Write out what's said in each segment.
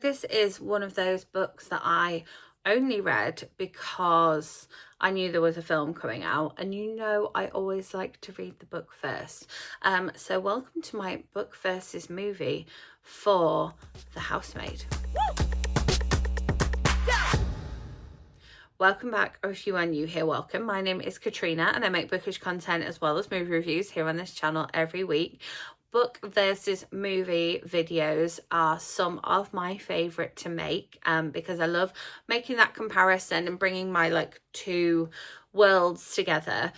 This is one of those books that I only read because I knew there was a film coming out, and I always like to read the book first. So welcome to my book versus movie for The Housemaid. Welcome back, or if you are new here, welcome. My name is Katrina and I make bookish content as well as movie reviews here on this channel every week. Book versus movie videos are some of my favorite to make because I love making that comparison and bringing my two worlds together.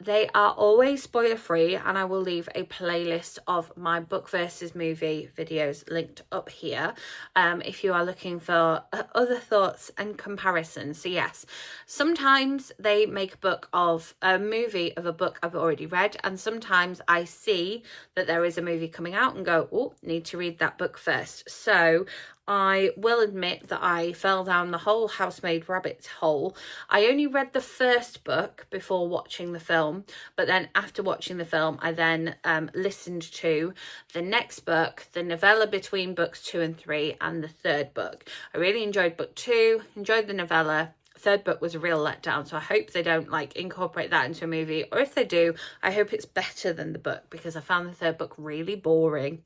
They are always spoiler free, and I will leave a playlist of my book versus movie videos linked up here if you are looking for other thoughts and comparisons. So yes, sometimes they make a movie of a book I've already read, and sometimes I see that there is a movie coming out and go, oh, need to read that book first. So I will admit that I fell down the whole Housemaid rabbit hole. I only read the first book before watching the film, but then after watching the film, I then listened to the next book, the novella between books 2 and 3, and the third book. I really enjoyed book 2, enjoyed the novella. Third book was a real letdown, so I hope they don't incorporate that into a movie, or if they do, I hope it's better than the book, because I found the third book really boring.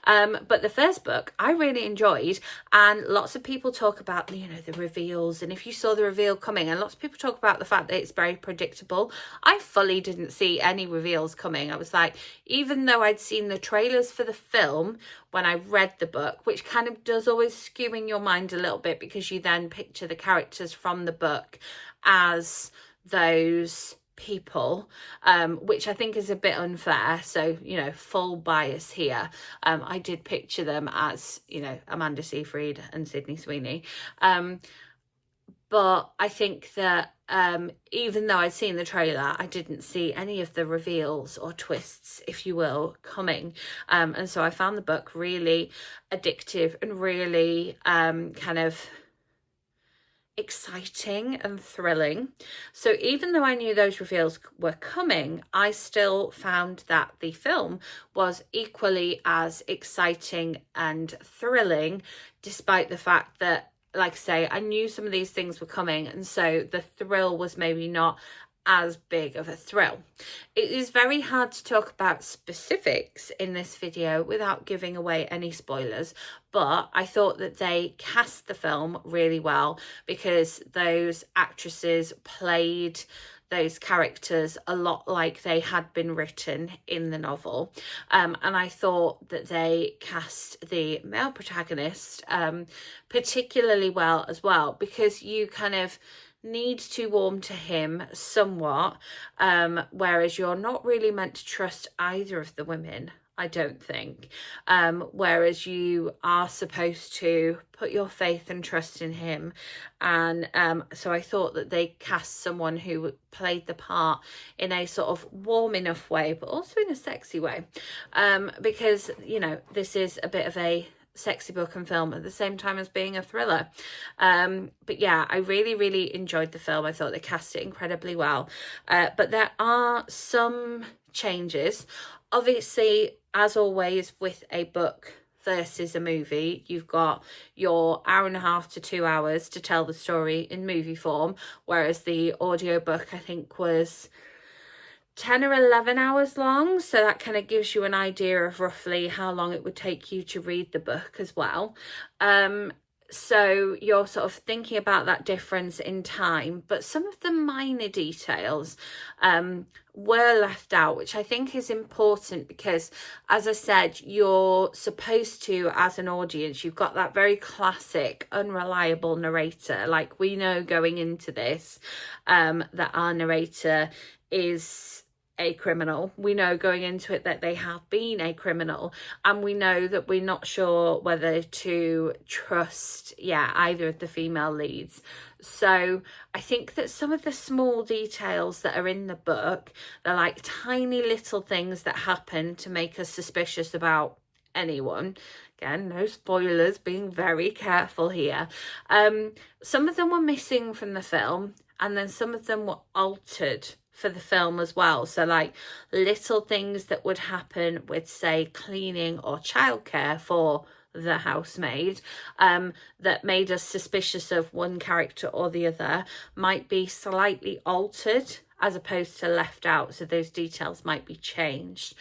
But the first book I really enjoyed, and lots of people talk about the reveals, and if you saw the reveal coming, and lots of people talk about the fact that it's very predictable. I fully didn't see any reveals coming. I was like, even though I'd seen the trailers for the film when I read the book, which kind of does always skew in your mind a little bit, because you then picture the characters from the book as those people, which I think is a bit unfair. So, full bias here. I did picture them as, Amanda Seyfried and Sydney Sweeney. But I think that even though I'd seen the trailer, I didn't see any of the reveals or twists, if you will, coming. And so I found the book really addictive and really kind of exciting and thrilling. So even though I knew those reveals were coming, I still found that the film was equally as exciting and thrilling, despite the fact that, like I say, I knew some of these things were coming, and so the thrill was maybe not as big of a thrill. It is very hard to talk about specifics in this video without giving away any spoilers, but I thought that they cast the film really well, because those actresses played those characters a lot like they had been written in the novel, and I thought that they cast the male protagonist particularly well as well, because you kind of need to warm to him somewhat, whereas you're not really meant to trust either of the women, I don't think, whereas you are supposed to put your faith and trust in him. And so I thought that they cast someone who played the part in a sort of warm enough way, but also in a sexy way, because this is a bit of a sexy book and film at the same time as being a thriller. But yeah, I really enjoyed the film. I thought they cast it incredibly well, but there are some changes. Obviously, as always with a book versus a movie, you've got your hour and a half to 2 hours to tell the story in movie form, whereas the audiobook I think was 10 or 11 hours long, so that kind of gives you an idea of roughly how long it would take you to read the book as well. So you're sort of thinking about that difference in time, but some of the minor details were left out, which I think is important, because, as I said, you're supposed to, as an audience, you've got that very classic unreliable narrator. Like, we know going into this that our narrator is a criminal. We know going into it that they have been a criminal, and we know that we're not sure whether to trust either of the female leads. So I think that some of the small details that are in the book, they're like tiny little things that happen to make us suspicious about anyone. Again, no spoilers, being very careful here. Some of them were missing from the film, and then some of them were altered for the film as well. So like little things that would happen with, say, cleaning or childcare for the Housemaid, that made us suspicious of one character or the other might be slightly altered as opposed to left out, so those details might be changed.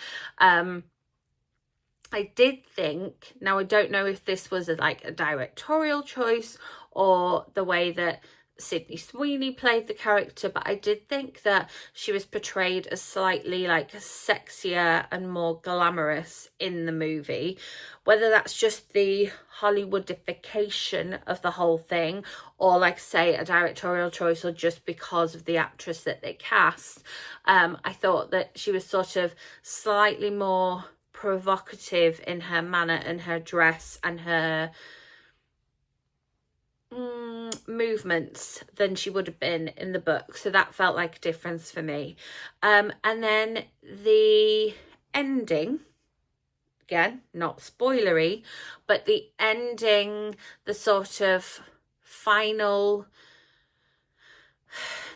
I did think, now I don't know if this was like a directorial choice or the way that Sydney Sweeney played the character, but I did think that she was portrayed as slightly like sexier and more glamorous in the movie. Whether that's just the Hollywoodification of the whole thing, or like say a directorial choice, or just because of the actress that they cast, I thought that she was sort of slightly more provocative in her manner and her dress and her movements than she would have been in the book, so that felt like a difference for me. And then the ending, again, not spoilery, but the ending, the sort of final,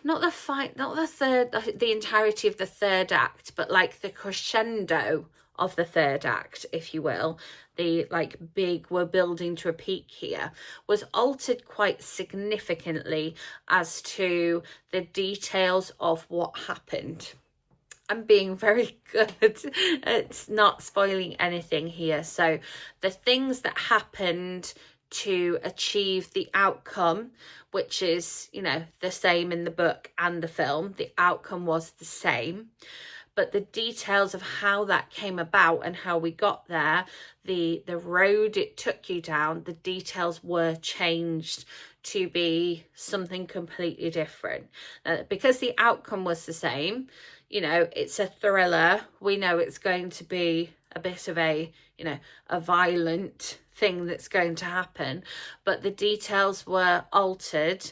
not the entirety of the third act, but like the crescendo of the third act, if you will, the like big, we're building to a peak here, was altered quite significantly as to the details of what happened. I'm being very good at not spoiling anything here. So the things that happened to achieve the outcome, which is, you know, the same in the book and the film, the outcome was the same, but the details of how that came about and how we got there, the road it took you down, the details were changed to be something completely different. Because the outcome was the same, you know, it's a thriller, we know it's going to be a bit of a, you know, a violent thing that's going to happen, but the details were altered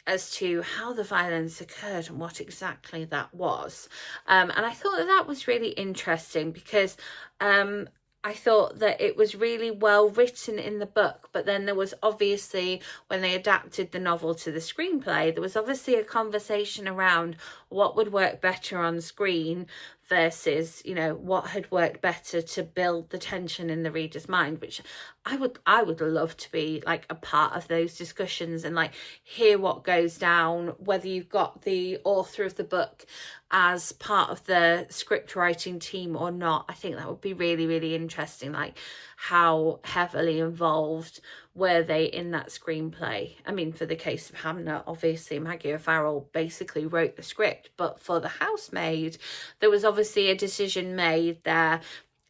as to how the violence occurred and what exactly that was. And I thought that was really interesting because I thought that it was really well written in the book, but then there was obviously, when they adapted the novel to the screenplay, there was obviously a conversation around what would work better on screen versus, you know, what had worked better to build the tension in the reader's mind, which I would love to be like a part of those discussions and like hear what goes down, whether you've got the author of the book as part of the script writing team or not. I think that would be really, really interesting, like how heavily involved were they in that screenplay. I mean, for the case of Hamnet, obviously Maggie O'Farrell basically wrote the script, but for The Housemaid, there was obviously a decision made there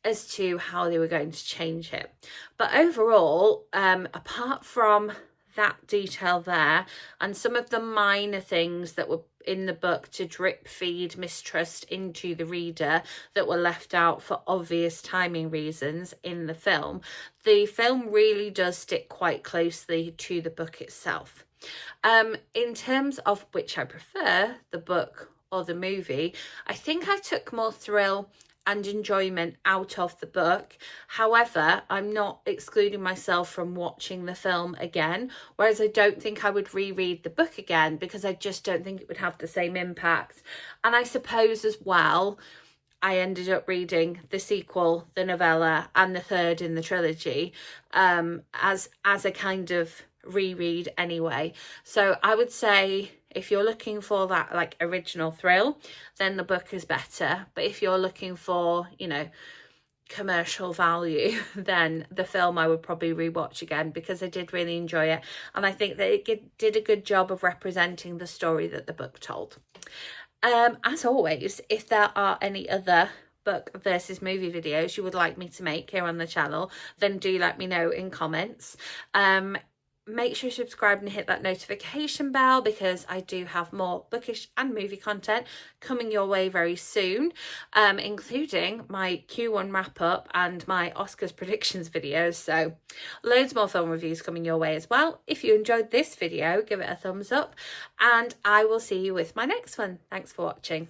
as to how they were going to change it. But overall, apart from that detail there and some of the minor things that were in the book to drip feed mistrust into the reader that were left out for obvious timing reasons in the film really does stick quite closely to the book itself. In terms of which I prefer, the book or the movie, I think I took more thrill and enjoyment out of the book. However, I'm not excluding myself from watching the film again, whereas I don't think I would reread the book again because I just don't think it would have the same impact. And I suppose as well, I ended up reading the sequel, the novella, and the third in the trilogy as a kind of reread anyway. So I would say if you're looking for that like original thrill, then the book is better. But if you're looking for, you know, commercial value, then the film I would probably rewatch again because I did really enjoy it. And I think that it did a good job of representing the story that the book told. As always, if there are any other book versus movie videos you would like me to make here on the channel, then do let me know in comments. Make sure you subscribe and hit that notification bell because I do have more bookish and movie content coming your way very soon, including my Q1 wrap up and my Oscars predictions videos. So loads more film reviews coming your way as well. If you enjoyed this video, give it a thumbs up and I will see you with my next one. Thanks for watching.